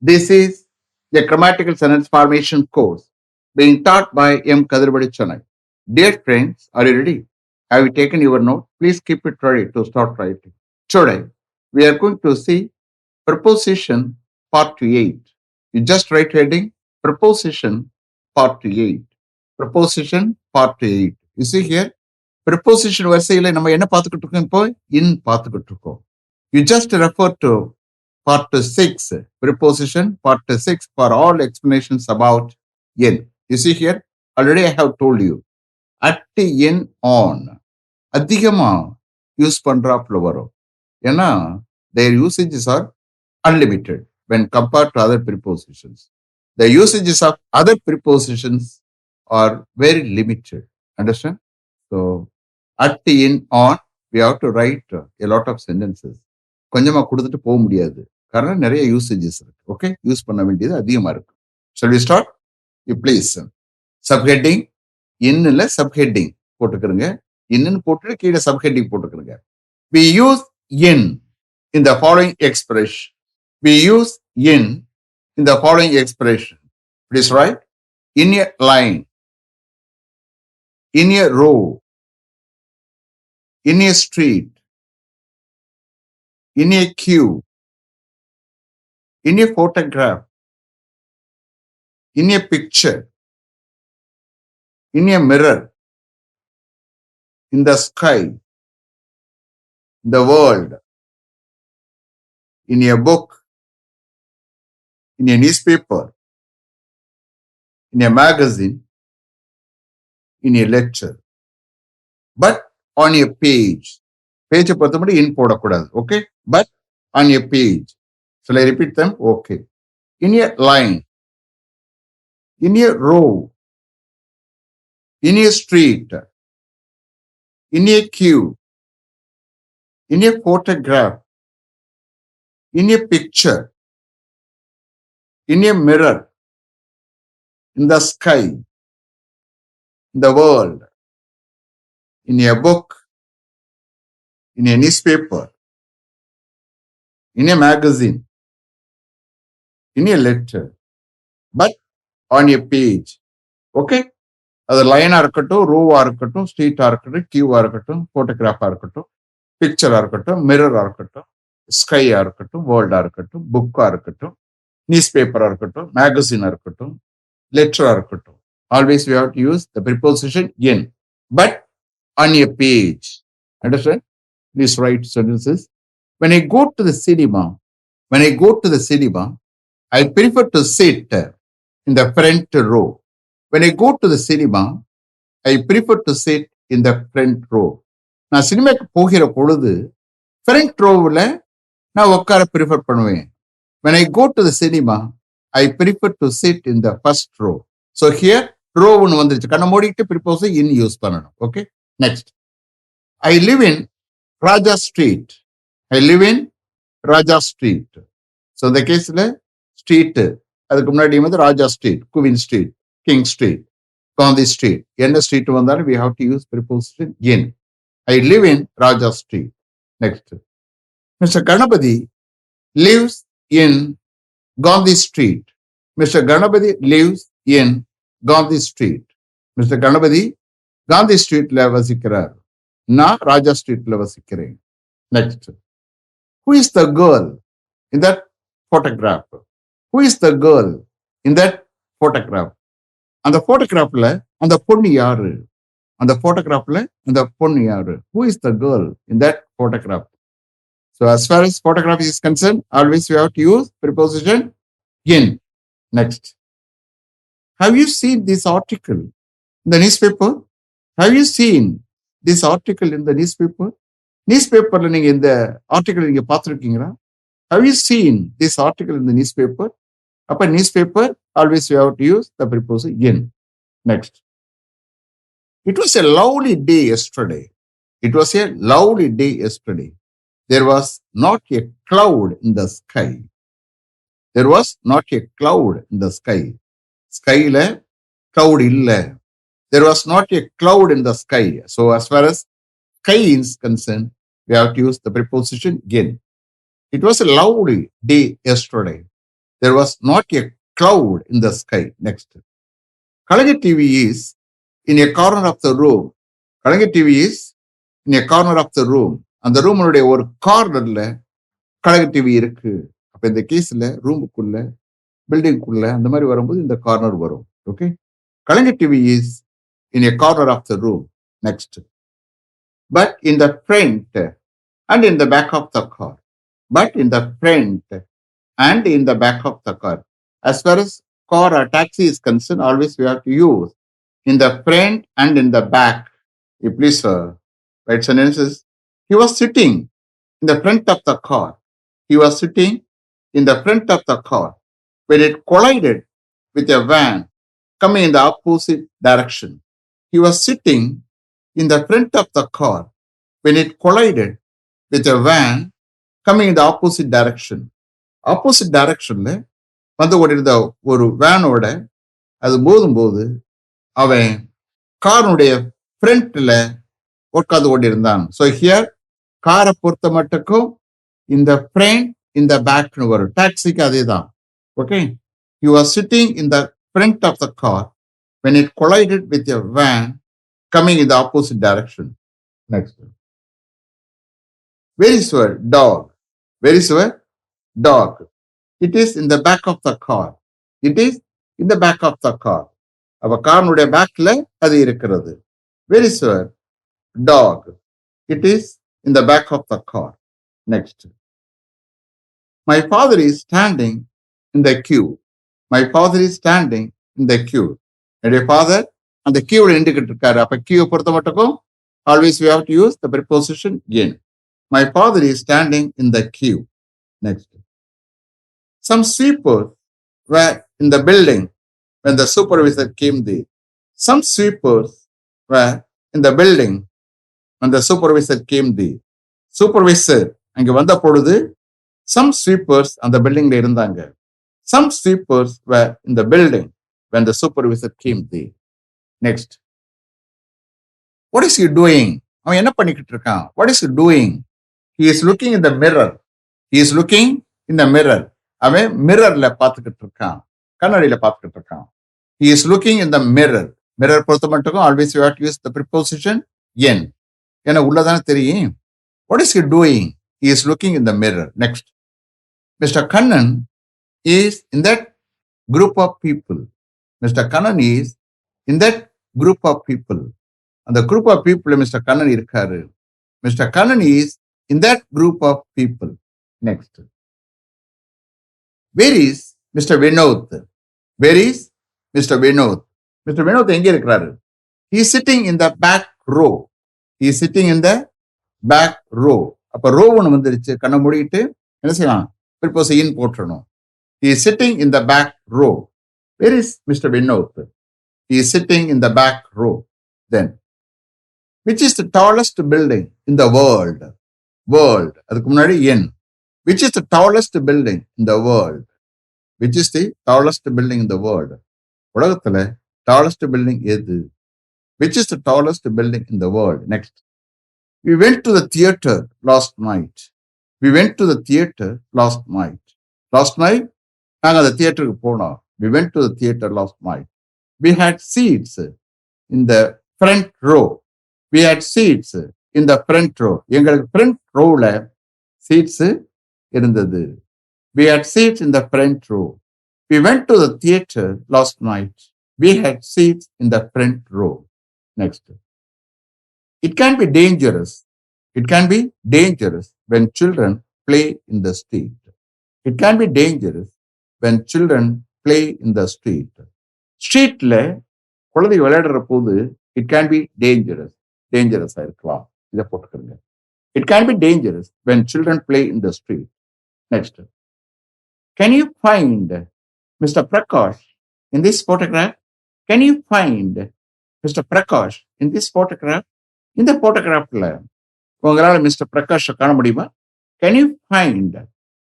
This is a grammatical sentence formation course being taught by M. Kadirpadi Chennai. Dear friends, are you ready? Have you taken your note? Please keep it ready to start writing. Today, we are going to see Preposition Part 8. You just write heading Preposition Part 8. Preposition Part 8. You see here, preposition வரிசையில நம்ம என்ன பார்த்துக்கிட்டு இருக்கோம் இப்போ இன் பார்த்துக்கிட்டு இருக்கோம். You just refer to part 6, preposition part 6 for all explanations about in. You see here, already I have told you, at, in, on. அதிகமா use பண்றாப்புல வரும். ஏன்னா their usages are unlimited when compared to other prepositions. The usages of other prepositions are very limited. Understand? So, at, in, on, we have to write a lot of sentences. கொஞ்சமா கொடுத்துட்டு போக முடியாது. காரணம் நிறைய usages இருக்கு. Okay, use பண்ண வேண்டியது அதிகமா இருக்கு. Shall we start? You please. Subheading இன்னுல சப்ஹெட்டிங் போட்டுக்கிறங்க. இன்னுன்னு போட்டுட்டு கீழே சப்ஹெட்டிங் போட்டுக்கிறங்க. We use in the following expression. We use in the following expression. Please write. In a line, in a row, in a street, in a queue, in a photograph, in a picture, in a mirror, in the sky, in the world, in a book, in a newspaper, in a magazine, in a lecture. But on a page. Page பொறுத்தபடி in போடக்கூடாது. Okay? But on a page. Shall I repeat them? Okay. In a line, in a row, in a street, in a queue, in a photograph, in a picture, in a mirror, in the sky, in the world, in a book, in a newspaper, in a magazine, in a letter, but on a page. Okay? அது லைனா இருக்கட்டும், ரூவா இருக்கட்டும், ஸ்ட்ரீட்டா இருக்கட்டும், கியூவா இருக்கட்டும், போட்டோகிராஃபா இருக்கட்டும், பிக்சரா இருக்கட்டும், மிரரா இருக்கட்டும், ஸ்கையா இருக்கட்டும், வேர்ல்டா இருக்கட்டும், புக்கா இருக்கட்டும், நியூஸ் பேப்பரா இருக்கட்டும், மேகசினா இருக்கட்டும், லெட்டரா இருக்கட்டும். Always we have to use the preposition in. But on a page. Understand? Please write sentences. When I go to the cinema, I prefer to sit in the front row. When I go to the cinema, I prefer to sit in the front row. நான் சினிமாக்கு போகிற பொழுது front rowல நான் உட்கார prefer பண்ணுவேன். When I go to the cinema, I prefer to sit in the first row. So here, rowன்னு வந்துருச்சு. கண்ண மூடிட்டு preposition in யூஸ் பண்ணணும். Okay? Next. I live in Raja Street. I live in Raja Street. So இந்த கேஸ்ல street அதுக்கு முன்னாடி வந்து Raja street, queen street, king street, Gandhi street, என்ன ஸ்ட்ரீட் வந்தாலும் we have to use preposition in. I live in Raja Street. Next. Mr. Ganapati lives in Gandhi Street. Mr. Ganapati lives in Gandhi Street. Mr. Ganapati Gandhi Streetல வசிக்கிறார். நான் ராஜா ஸ்ட்ரீட்ல வசிக்கிறேன். Next. Who is the girl in that photograph? Who is the girl in that photograph? அந்த போட்டோகிராஃப்ல அந்த பொண்ணு யாரு? அந்த போட்டோகிராஃப்ல அந்த பொண்ணு யாரு? Who is the girl in that photograph? So as far as photograph is concerned, always we have to use preposition in. Next. Have you seen this article in the newspaper? Have you seen this article in the newspaper? Newspaperல நீங்க இந்த article நீங்க பார்த்திருக்கீங்களா? Have you seen this article in the newspaper? அப்ப newspaper, always we have to use the preposition in. Next. It was a lovely day yesterday. It was a lovely day yesterday. There was not a cloud in the sky. There was not a cloud in the sky. Skyல cloud இல்ல. There was not a cloud in the sky. So as far as sky is concerned, we have to use the preposition in. It was a lovely day yesterday. There was not a cloud in the sky. Next. Kalanga TV is in a corner of the room. Kalanga TV is in a corner of the room. அந்த ரூமனுடைய ஒரு கார்னர்ல கழக TV இருக்கு. அப்ப இந்த கேஸ்ல ரூமுக்குள்ள பில்டிங்குள்ள அந்த மாதிரி வரும்போது இந்த கார்னர் வரும். ஓகே, கழக TV is in a corner of the room. Next. But in the front and in the back of the car. But in the front and in the back of the car. As far as car or taxi is concerned, always we have to use in the front and in the back. You please write sentences. He was sitting in the front of the car. He was sitting in the front of the car when it collided with a van coming in the opposite direction. He was sitting in the front of the car when it collided with a van coming in the opposite direction. Opposite directionல வந்து ஓடிருந்த ஒரு வேனோட அது போதும்போது அவன் காருடைய ஃப்ரண்ட்ல உட்காந்து கொண்டிருந்தான். So here காரை பொறுத்த மட்டுக்கும் இந்த ஃப்ரண்ட் இந்த பேக்னு வரும். டாக்ஸிக்கு அதே தான். Okay, you are sitting in the front of the car when it collided with a van coming in the opposite direction. Next. Where is your dog? Where is your dog? It is in the back of the car. It is in the back of the car. அப்ப காருடைய பேக்ல அது இருக்கிறது. Where is your dog? It is in the back of the car. Next. My father is standing in the queue. My father is standing in the queue. என்னுடைய father அந்த கியூல நின்றுகிட்டு இருக்காரு. அப்ப Q பொறுத்த மட்டுக்கும் always we have to use the preposition in. My father is standing in the queue. Next. Some sweepers were in the building when the supervisor came there. Some sweepers were in the building when the supervisor came there. Supervisor அங்க வந்த பொழுது some sweepers அந்த பில்டிங்ல இருந்தாங்க. Some sweepers were in the building when the supervisor came there. Next. What is he doing? அவன் என்ன பண்ணிக்கிட்டு இருக்கான்? What is he doing? He is looking in the mirror. He is looking in the mirror. அவன் மிரர்ல பார்த்துக்கிட்டு இருக்கான், கண்ணாடியில பார்த்துக்கிட்டு இருக்கான். He is looking in the mirror. Mirror பொறுத்த மட்டுக்கும் always you have to use the preposition in. ஏன்னா உள்ளதானே தெரியும். What is he doing? He is looking in the mirror. Next. Mr. Kannan is in that group of people. Mr. Kannan is in that group of people. அந்த group of people Mr. Kannan இருக்காரு. Mr. Kannan is in that group of people. Next. Where is Mr. Vinod? Where is Mr. Vinod? Mr. Vinod எங்க இருக்கிறாரு? He is sitting in the back row. He is sitting in the back row. அப்ப row ஒன்று வந்துருச்சு. கண்ணை மூடிட்டு என்ன செய்யலாம்? preposition in போட்டுறணும். He is sitting in the back row. Where is Mr. Vinod? He is sitting in the back row. Then, which is the tallest building in the world? World. அதுக்கு முன்னாடி in. Which is the tallest building in the world? Which is the tallest building in the world? உலகத்துல tallest building எது? Which is the tallest building in the world? Next. We went to the theater last night. We went to the theater last night. Last night, நாங்க அந்த தியேட்டருக்கு போனோம். We went to the theater last night. We had seats in the front row. We had seats in the front row. எங்களுக்கு front rowல seats இருந்தது. We had seats in the front row. We went to the theater last night. We had seats in the front row. Next. It can be dangerous. It can be dangerous when children play in the street. It can be dangerous when children play in the street. Streetல குழந்தைங்க விளையாடுற போது it can be dangerous. Dangerous இருக்கலாம். இதை போட்டுக்கிறங்க. It can be dangerous when children play in the street. Next. Can you find Mr. Prakash in this photograph? Can you find Mr. Prakash in this photograph? இந்த போட்டோகிராஃப்ல உங்களால mister Prakash காண முடியுமா? Can you find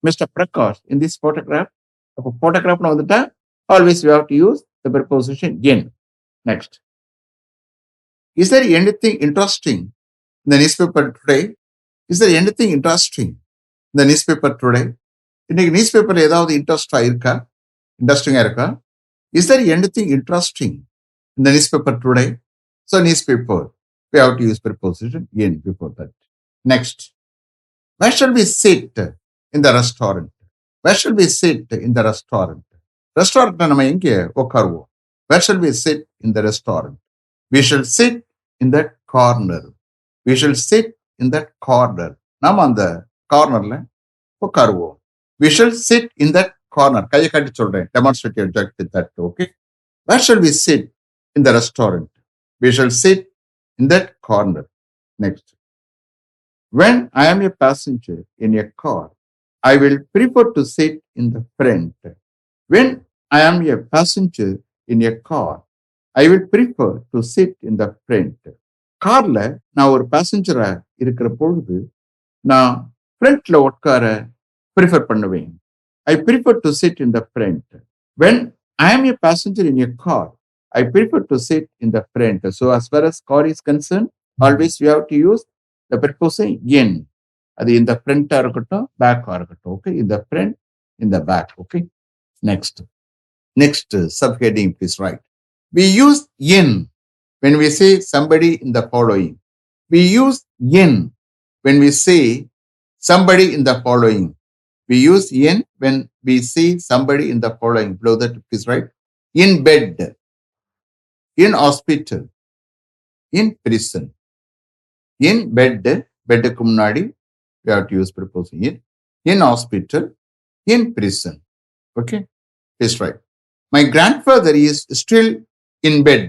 Mr. Prakash in this photograph? அப்போ போட்டோகிராஃப்னு வந்துட்டா always you have to use the preposition in. Next. Is there anything interesting in the newspaper today? Is there anything interesting in the newspaper today? இன்னைக்கு news பேப்பர்ல ஏதாவது இன்ட்ரெஸ்டிங்கா இருக்கா? Is there anything interesting in the newspaper today? So newspaper, we have to use preposition in before that. Next, where shall we sit in the restaurant? Where shall we sit in the restaurant? Restaurant நம்ம எங்கே உட்காருவோம்? Where shall we sit in the restaurant? We shall sit in that corner. We shall sit in that corner. நாம அந்த கார்னர்ல உட்காருவோம். We shall sit in that corner. கையை காட்டி சொல்றேன். Demonstrate your object with that. Okay. Where shall we sit in the restaurant? We shall sit in that corner. Next. When I am a passenger in a car, I will prefer to sit in the front. When I am a passenger in a car, I will prefer to sit in the front. கார்ல நான் ஒரு பேசஞ்சரா இருக்கிற பொழுது நான் ஃப்ரண்ட்ல உட்கார prefer பண்ணுவேன். I prefer to sit in the front. When I am a passenger in a car, I prefer to sit in the front. So as far as car is concerned, always we have to use the preposition in. அது இந்த ஃப்ரண்டா இருக்கட்டும் பேக்கா இருக்கட்டும். Okay, in the front, in the back. Okay. Next subheading, please write. We use in when we say somebody in the following. We use in when we say somebody in the following. We use in when we see somebody in the following. Below that, please write. In bed, in hospital, in prison. In bed, bedku munnadi, we have to use preposition in hospital, in prison. Okay, please write. My grandfather is still in bed.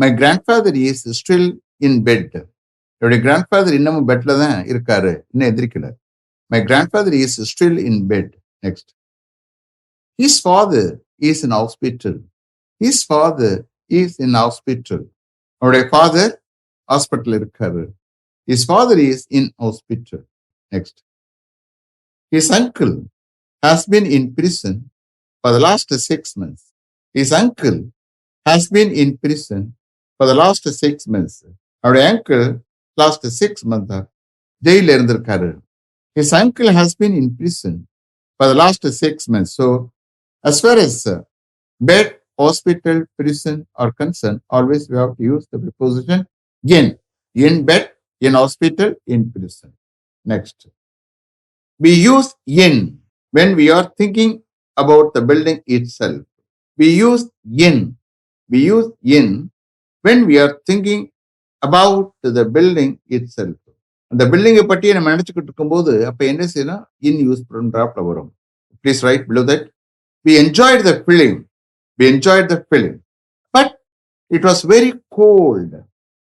My grandfather is still in bed. என்னுடைய grandfather இன்னமும் பெட்ல தான் இருக்காரு, இன்னும் எந்திரிக்கல. My grandfather is still in bed. Next. His father is in hospital. His father is in hospital. அவருடைய father hospital இருக்காரு. His father is in hospital. Next. His uncle has been in prison for the last 6 months. His uncle has been in prison for the last 6 months. அவருடைய uncle last 6 months ஜெயில இருந்திருக்காரு. His uncle has been in prison for the last 6 months. So, as far as bed, hospital, prison are concerned, always we have to use the preposition in. In bed, in hospital, in prison. Next. We use in when we are thinking about the building itself. We use in. We use in when we are thinking about the building itself. அந்த பில்டிங்கை பற்றி நம்ம நினைச்சுக்கிட்டு இருக்கும்போது அப்ப என்ன செய்யலாம்? இன் use பண்றாப்ல வரும். Please write below that. We enjoyed the film. We enjoyed the film. But it was very cold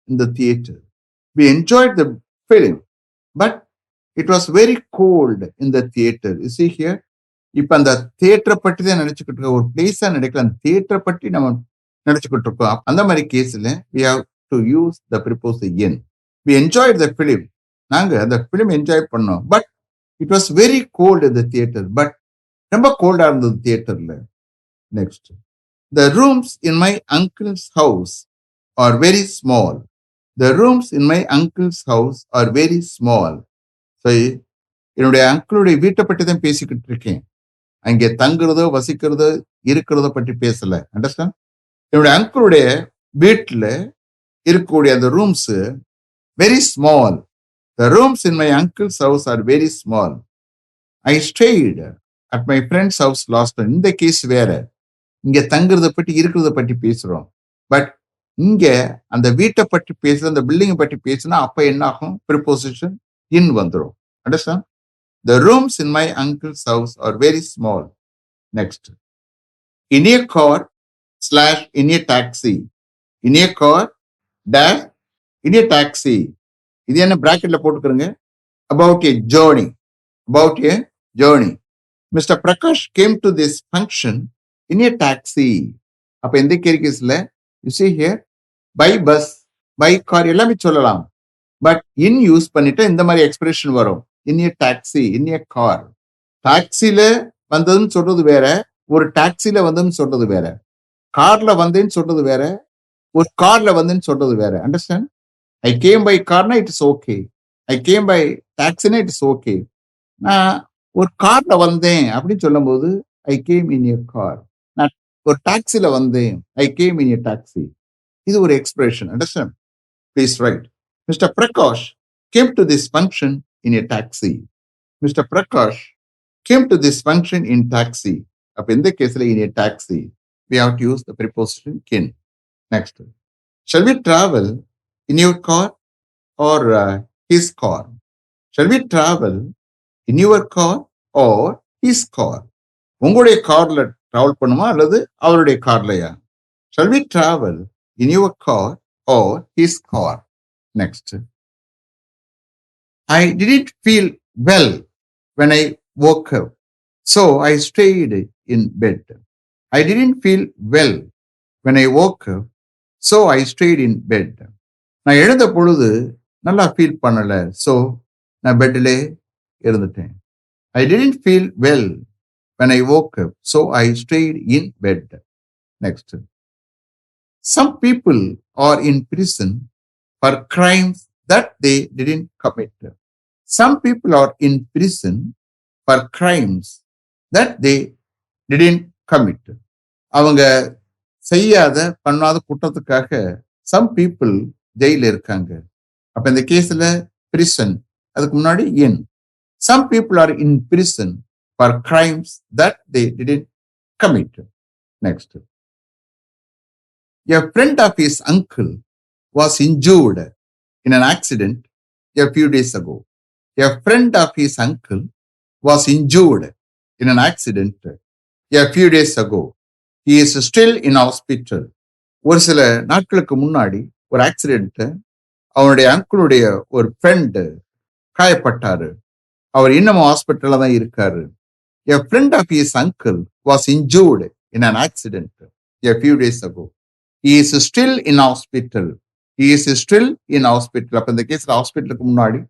in the theater. We enjoyed the film. But it was very cold in the theater. You see here? இப்ப அந்த தியேட்டரை பற்றி தான் நினைச்சுக்கிட்டு இருக்கோம். ஒரு பிளேஸா நினைக்கலாம். அந்த தியேட்டரை பற்றி நம்ம நினைச்சுக்கிட்டு இருக்கோம். அந்த மாதிரி கேஸ்ல we have to use the preposition in. We enjoyed the film. நாங்க அந்த பிலிம் என்ஜாய் பண்ணோம். But it was very cold in the theatre. But ரொம்ப கோல்டா இருந்தது தியேட்டர்ல. Next. The rooms in my uncle's house are very small. The rooms in my uncle's house are very small. So என்னுடைய அங்கிளுடைய வீட்டை பற்றி தான் பேசிக்கிட்டு இருக்கேன். அங்கே தங்குறதோ வசிக்கிறதோ இருக்கிறதோ பற்றி பேசல. அண்டர்ஸ்டாண்ட்? என்னுடைய அங்கிளுடைய வீட்டில் இருக்கக்கூடிய அந்த rooms very small. The rooms in my uncle's house are very small. I stayed at my friend's house last time. இந்த கேஸ் வேற. இங்க தங்குறத பற்றி இருக்கிறத பற்றி பேசுறோம். பட் இங்க அந்த வீட்டை பற்றி பேசுற அந்த பில்டிங்கை பற்றி பேசுனா அப்ப என்ன ஆகும்? preposition in வந்துடும். Understand? The rooms in my uncle's house are very small. Next. In a car / in a taxi. In a car dash in a taxi. இது என்ன பிராக்கெட்ல போட்டுக்கிறங்க? About a journey. About a journey. Mr. Prakash came to this function in a taxi. அப்ப இந்த கேஸ்ல you see here by bus, by car எல்லாமே சொல்லலாம். But in use பண்ணிட்டு இந்த மாதிரி எக்ஸ்பிரஷன் வரும். in a taxi, in a car. டாக்ஸில வந்ததுன்னு சொல்றது வேற, ஒரு டாக்ஸில வந்ததுன்னு சொல்றது வேற. கார்ல வந்தேன்னு சொல்றது வேற, ஒரு கார்ல வந்தேன்னு சொல்றது வேற. Understand? I came by car, it is okay. I came by taxi, it is okay. நான் ஒரு கார்ல வந்தேன் அப்படின்னு சொல்லும்போது I came in a car. நான் ஒரு டாக்ஸில வந்தேன், I came in a taxi. இது ஒரு expression. Understand? Please write. Mister Prakash came to this function in a taxi. Mister Prakash came to this function in taxi. அப்ப இந்த கேஸ்ல இன் எ taxi we have to use the preposition kin. Next. Shall we travel in your car or his car? Shall we travel in your car or his car? உங்களுடைய கார்ல travel பண்ணுமா அல்லது அவருடைய கார்லயா? Shall we travel in your car or his car? Next. I didn't feel well when I woke up, so I stayed in bed. I didn't feel well when I woke up, so I stayed in bed. நான் எழுந்த பொழுது நல்லா feel பண்ணல, so நான் பெட்டிலே இருந்துட்டேன். I didn't feel well when I woke up, so I stayed in bed. Next. Some people are in prison for crimes that they didn't commit. Some people are in prison for crimes that they didn't commit. அவங்க செய்யாத பண்ணாத குற்றத்துக்காக some people ஜெயில இருக்காங்க. அப்ப இந்த கேஸ்ல prison அதுக்கு முன்னாடி in. Some people are in prison for crimes that they didn't commit. Next. A friend of his uncle was injured in an accident a few days ago. A friend of his uncle was injured in an accident a few days ago. He is still in hospital. ஒரு சில நாட்களுக்கு முன்னாடி ஒரு accident, அவனுடைய அங்கிளுடைய ஒரு friend காயப்பட்டாரு. அவர் இன்னும் ஹாஸ்பிட்டல்ல தான் இருக்காரு. A friend of his uncle was injured in an accident a few days ago. He is still in hospital. He is still in hospital. அப்ப இந்த கேஸ்ல ஹாஸ்பிட்டலுக்கு முன்னாடி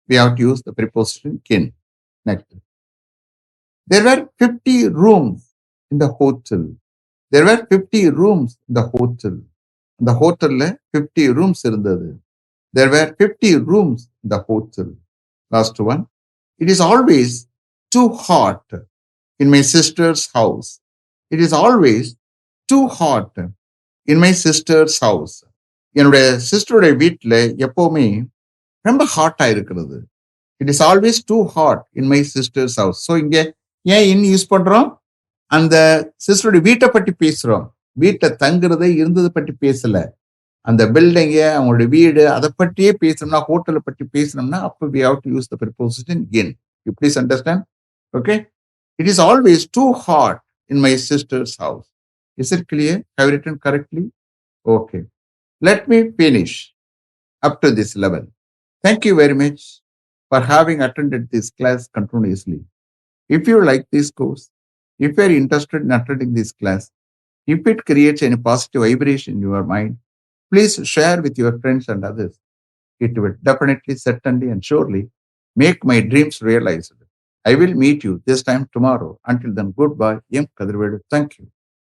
we have to use the preposition kin. Next. There were 50 rooms in the hotel. There were 50 rooms in the hotel. இந்த ஹோட்டல்ல 50 rooms இருந்தது. There were 50 rooms in the hotel. Last one. It is always too hot in my sister's house. It is always too hot in my sister's house. என்னுடைய சிஸ்டருடைய வீட்டில் எப்பவுமே ரொம்ப ஹாட்டா இருக்கிறது. It is always too hot in my sister's house. So இங்க ஏன் இன் use பண்றோம்? அந்த சிஸ்டருடைய வீட்டை பற்றி பேசுறோம். வீட்டில் தங்குறதை இருந்ததை பற்றி பேசல. அந்த பில்டிங்க, அவங்களுடைய வீடு, அதை பற்றியே பேசணும்னா, ஹோட்டலை பற்றி பேசணும்னா அப்போ we have to use the preposition in. You please understand? Okay? It is always too hot in my sister's house. Is it clear? Have I written correctly? Okay. Let me finish up to this level. Thank you very much for having attended this class continuously. If you like this course, if you are interested in attending this class, if it creates any positive vibration in your mind, please share with your friends and others. It will definitely, certainly, and surely make my dreams realized. I will meet you this time tomorrow. Until then, goodbye. M. Kadirvedu. Thank you.